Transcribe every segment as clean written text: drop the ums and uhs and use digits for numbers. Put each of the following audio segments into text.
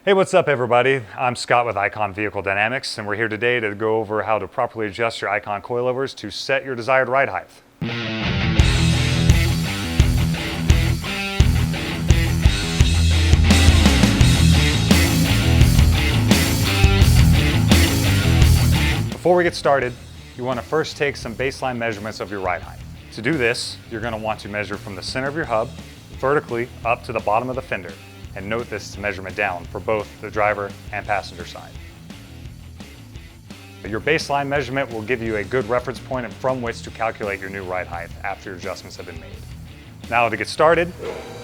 Hey, what's up everybody? I'm Scott with Icon Vehicle Dynamics, and we're here today to go over how to properly adjust your Icon coilovers to set your desired ride height. Before we get started, you want to first take some baseline measurements of your ride height. To do this, you're going to want to measure from the center of your hub vertically up to the bottom of the fender. And note this measurement down for both the driver and passenger side. Your baseline measurement will give you a good reference point from which to calculate your new ride height after your adjustments have been made. Now to get started,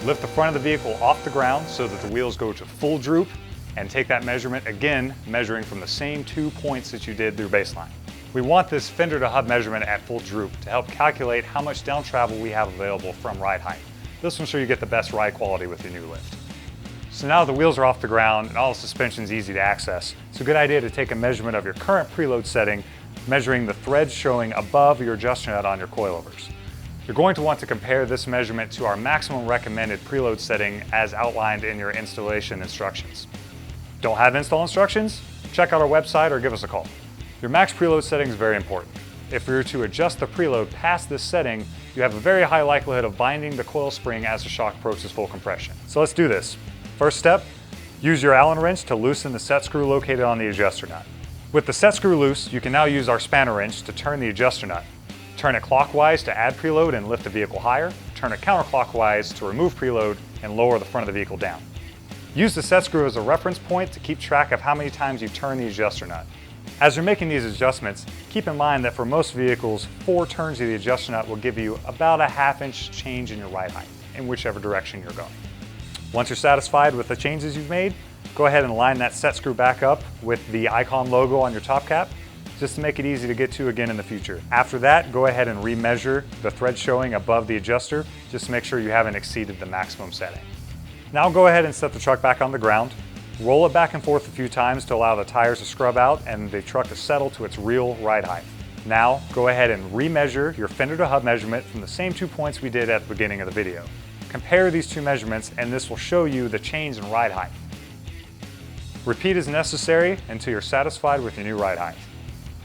lift the front of the vehicle off the ground so that the wheels go to full droop, and take that measurement again, measuring from the same 2 points that you did through baseline. We want this fender to hub measurement at full droop to help calculate how much down travel we have available from ride height. This will ensure you get the best ride quality with your new lift. So now the wheels are off the ground and all the suspension is easy to access. It's a good idea to take a measurement of your current preload setting, measuring the threads showing above your adjuster nut on your coilovers. You're going to want to compare this measurement to our maximum recommended preload setting as outlined in your installation instructions. Don't have install instructions? Check out our website or give us a call. Your max preload setting is very important. If you're to adjust the preload past this setting, you have a very high likelihood of binding the coil spring as the shock approaches full compression. So let's do this. First step, use your Allen wrench to loosen the set screw located on the adjuster nut. With the set screw loose, you can now use our spanner wrench to turn the adjuster nut. Turn it clockwise to add preload and lift the vehicle higher. Turn it counterclockwise to remove preload and lower the front of the vehicle down. Use the set screw as a reference point to keep track of how many times you turn the adjuster nut. As you're making these adjustments, keep in mind that for most vehicles, 4 turns of the adjuster nut will give you about a ½ inch change in your ride height in whichever direction you're going. Once you're satisfied with the changes you've made, go ahead and line that set screw back up with the Icon logo on your top cap, just to make it easy to get to again in the future. After that, go ahead and remeasure the thread showing above the adjuster, just to make sure you haven't exceeded the maximum setting. Now go ahead and set the truck back on the ground. Roll it back and forth a few times to allow the tires to scrub out and the truck to settle to its real ride height. Now go ahead and remeasure your fender to hub measurement from the same 2 points we did at the beginning of the video. Compare these 2 measurements and this will show you the change in ride height. Repeat as necessary until you're satisfied with your new ride height.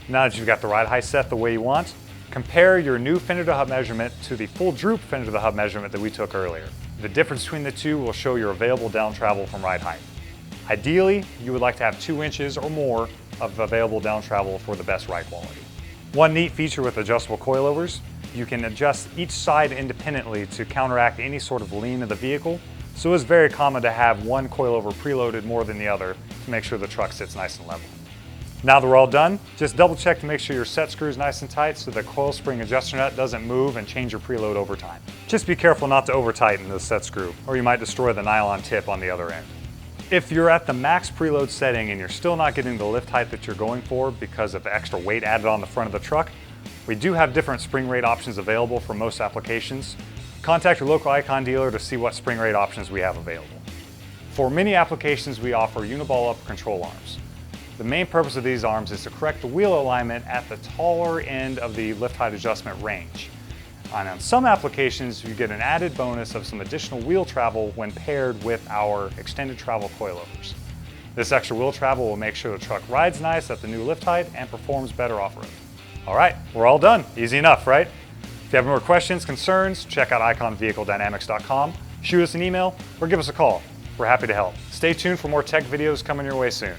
Now that you've got the ride height set the way you want, compare your new fender to hub measurement to the full droop fender to hub measurement that we took earlier. The difference between the two will show your available down travel from ride height. Ideally, you would like to have 2 inches or more of available down travel for the best ride quality. One neat feature with adjustable coilovers, you can adjust each side independently to counteract any sort of lean of the vehicle, so it's very common to have one coilover preloaded more than the other to make sure the truck sits nice and level. Now that we're all done, just double check to make sure your set screw is nice and tight so the coil spring adjuster nut doesn't move and change your preload over time. Just be careful not to over tighten the set screw or you might destroy the nylon tip on the other end. If you're at the max preload setting and you're still not getting the lift height that you're going for because of the extra weight added on the front of the truck, we do have different spring rate options available for most applications. Contact your local Icon dealer to see what spring rate options we have available. For many applications, we offer uniball upper control arms. The main purpose of these arms is to correct the wheel alignment at the taller end of the lift height adjustment range. And on some applications, you get an added bonus of some additional wheel travel when paired with our extended travel coilovers. This extra wheel travel will make sure the truck rides nice at the new lift height and performs better off-road. All right, we're all done. Easy enough, right? If you have more questions, concerns, check out iconvehicledynamics.com, shoot us an email, or give us a call. We're happy to help. Stay tuned for more tech videos coming your way soon.